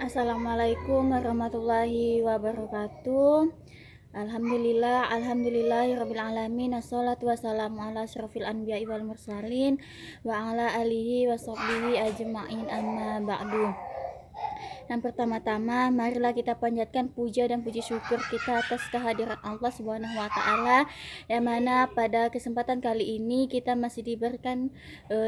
Assalamualaikum warahmatullahi wabarakatuh. Alhamdulillahirabbil alamin. Assalatu wassalamu ala asyrofil anbiya'i wal mursalin wa ala alihi washabbihi ajma'in, amma ba'du. Yang pertama-tama, marilah kita panjatkan puja dan puji syukur kita atas kehadiran Allah Subhanahu wa taala, yang mana pada kesempatan kali ini kita masih diberikan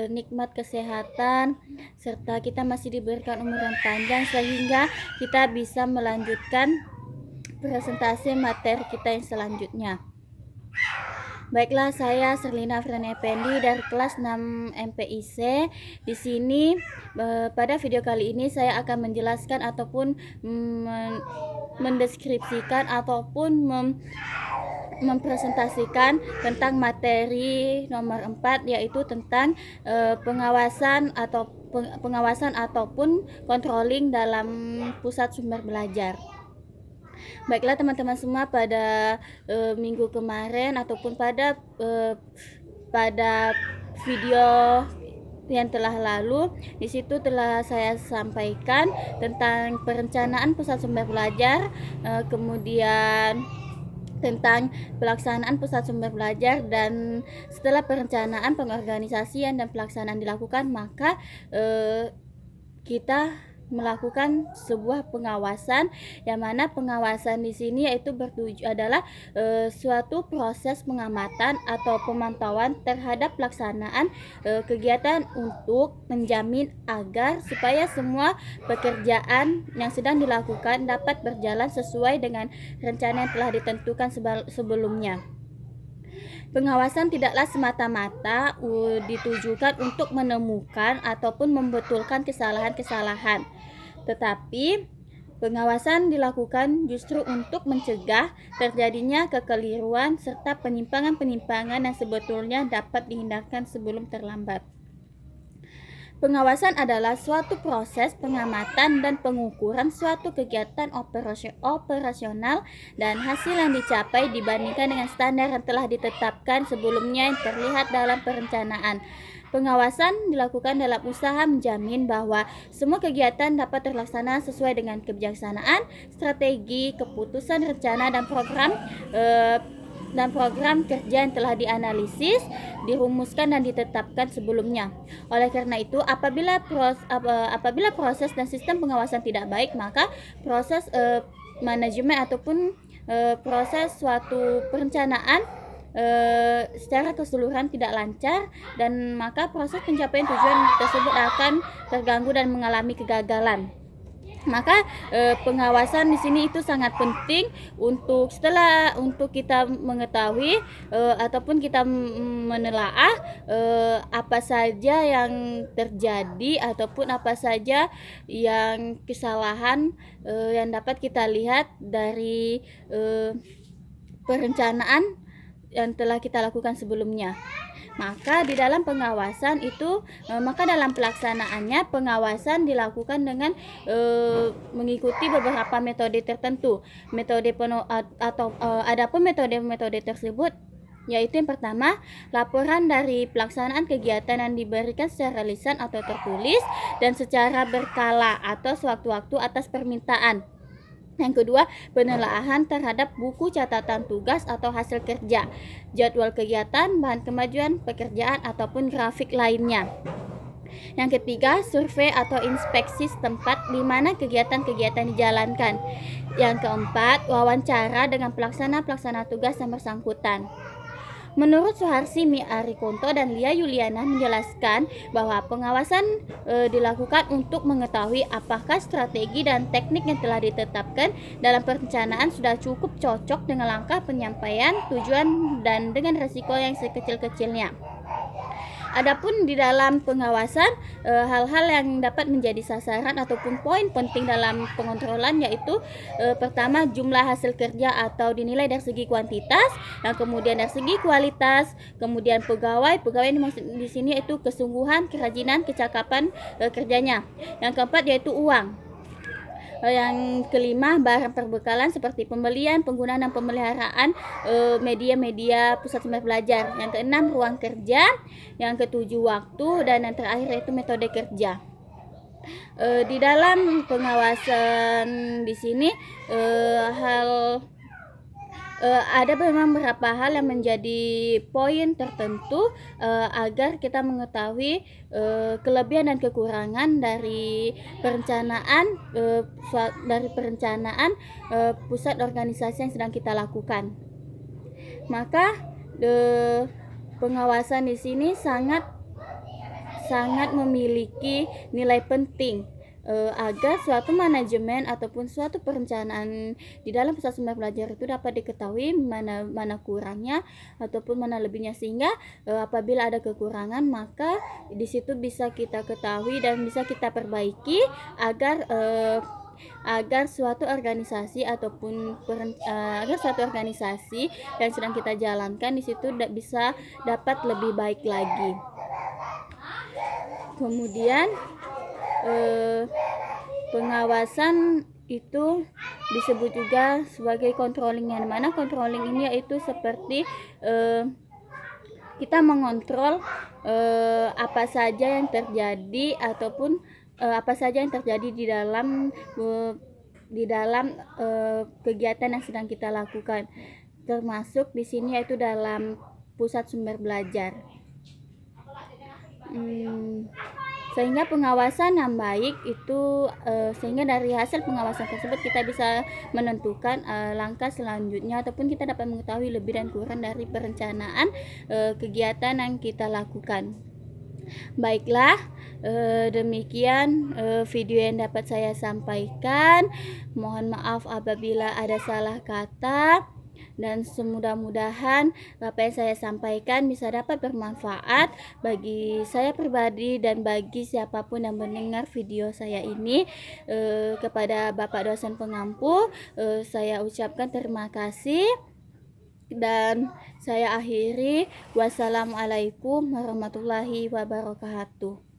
nikmat kesehatan serta kita masih diberikan umur yang panjang sehingga kita bisa melanjutkan presentasi materi kita yang selanjutnya. Baiklah, saya Serlina Afriani Effendi dari kelas 6 MPIC. Di sini pada video kali ini saya akan menjelaskan ataupun mendeskripsikan ataupun mempresentasikan tentang materi nomor 4, yaitu tentang pengawasan ataupun controlling dalam pusat sumber belajar. Baiklah teman-teman semua, pada minggu kemarin ataupun pada video yang telah lalu, di situ telah saya sampaikan tentang perencanaan pusat sumber belajar, kemudian tentang pelaksanaan pusat sumber belajar, dan setelah perencanaan, pengorganisasian dan pelaksanaan dilakukan, maka kita melakukan sebuah pengawasan, yang mana pengawasan di sini yaitu adalah suatu proses pengamatan atau pemantauan terhadap pelaksanaan kegiatan untuk menjamin agar supaya semua pekerjaan yang sedang dilakukan dapat berjalan sesuai dengan rencana yang telah ditentukan sebelumnya. Pengawasan tidaklah semata-mata ditujukan untuk menemukan ataupun membetulkan kesalahan-kesalahan, tetapi pengawasan dilakukan justru untuk mencegah terjadinya kekeliruan serta penyimpangan-penyimpangan yang sebetulnya dapat dihindarkan sebelum terlambat. Pengawasan adalah suatu proses pengamatan dan pengukuran suatu kegiatan operasional dan hasil yang dicapai dibandingkan dengan standar yang telah ditetapkan sebelumnya yang terlihat dalam perencanaan. Pengawasan dilakukan dalam usaha menjamin bahwa semua kegiatan dapat terlaksana sesuai dengan kebijaksanaan, strategi, keputusan, rencana, dan program kerja yang telah dianalisis, dirumuskan dan ditetapkan sebelumnya. Oleh karena itu, apabila proses dan sistem pengawasan tidak baik, maka proses manajemen ataupun proses suatu perencanaan secara keseluruhan tidak lancar, dan maka proses pencapaian tujuan tersebut akan terganggu dan mengalami kegagalan. Maka pengawasan di sini itu sangat penting untuk kita mengetahui ataupun kita menelaah apa saja yang terjadi ataupun apa saja yang kesalahan yang dapat kita lihat dari perencanaan yang telah kita lakukan sebelumnya. Maka di dalam pengawasan itu, maka dalam pelaksanaannya pengawasan dilakukan dengan mengikuti beberapa metode tertentu. Adapun metode tersebut yaitu yang pertama, laporan dari pelaksanaan kegiatan yang diberikan secara lisan atau tertulis dan secara berkala atau sewaktu-waktu atas permintaan. Yang kedua, penelaahan terhadap buku catatan tugas atau hasil kerja, jadwal kegiatan, bahan kemajuan pekerjaan, ataupun grafik lainnya. Yang ketiga, survei atau inspeksi setempat di mana kegiatan-kegiatan dijalankan. Yang keempat, wawancara dengan pelaksana tugas yang bersangkutan. Menurut Suharsi Miarikonto dan Lia Yuliana menjelaskan bahwa pengawasan dilakukan untuk mengetahui apakah strategi dan teknik yang telah ditetapkan dalam perencanaan sudah cukup cocok dengan langkah penyampaian tujuan dan dengan risiko yang sekecil-kecilnya. Adapun di dalam pengawasan, hal-hal yang dapat menjadi sasaran ataupun poin penting dalam pengontrolan yaitu pertama, jumlah hasil kerja atau dinilai dari segi kuantitas, dan kemudian dari segi kualitas, kemudian pegawai di sini yaitu kesungguhan, kerajinan, kecakapan kerjanya. Yang keempat yaitu uang. Yang kelima, barang perbekalan seperti pembelian, penggunaan dan pemeliharaan media-media pusat sumber belajar. Yang keenam, ruang kerja. Yang ketujuh, waktu. Dan yang terakhir yaitu metode kerja. Di dalam pengawasan di sini ada memang beberapa hal yang menjadi poin tertentu agar kita mengetahui kelebihan dan kekurangan dari perencanaan pusat organisasi yang sedang kita lakukan. Maka pengawasan di sini sangat memiliki nilai penting agar suatu manajemen ataupun suatu perencanaan di dalam pusat sumber belajar itu dapat diketahui mana kurangnya ataupun mana lebihnya, sehingga apabila ada kekurangan maka di situ bisa kita ketahui dan bisa kita perbaiki agar suatu organisasi yang sedang kita jalankan di situ bisa dapat lebih baik lagi. Kemudian pengawasan itu disebut juga sebagai controlling, yang mana controlling ini yaitu seperti kita mengontrol apa saja yang terjadi ataupun apa saja yang terjadi di dalam kegiatan yang sedang kita lakukan, termasuk di sini yaitu dalam pusat sumber belajar. Sehingga pengawasan yang baik itu sehingga dari hasil pengawasan tersebut kita bisa menentukan langkah selanjutnya ataupun kita dapat mengetahui lebih dan kurang dari perencanaan kegiatan yang kita lakukan. Baiklah, demikian video yang dapat saya sampaikan. Mohon maaf apabila ada salah kata, dan semudah-mudahan apa yang saya sampaikan bisa dapat bermanfaat bagi saya pribadi dan bagi siapapun yang mendengar video saya ini. Kepada Bapak dosen pengampu saya ucapkan terima kasih dan saya akhiri. Wassalamualaikum warahmatullahi wabarakatuh.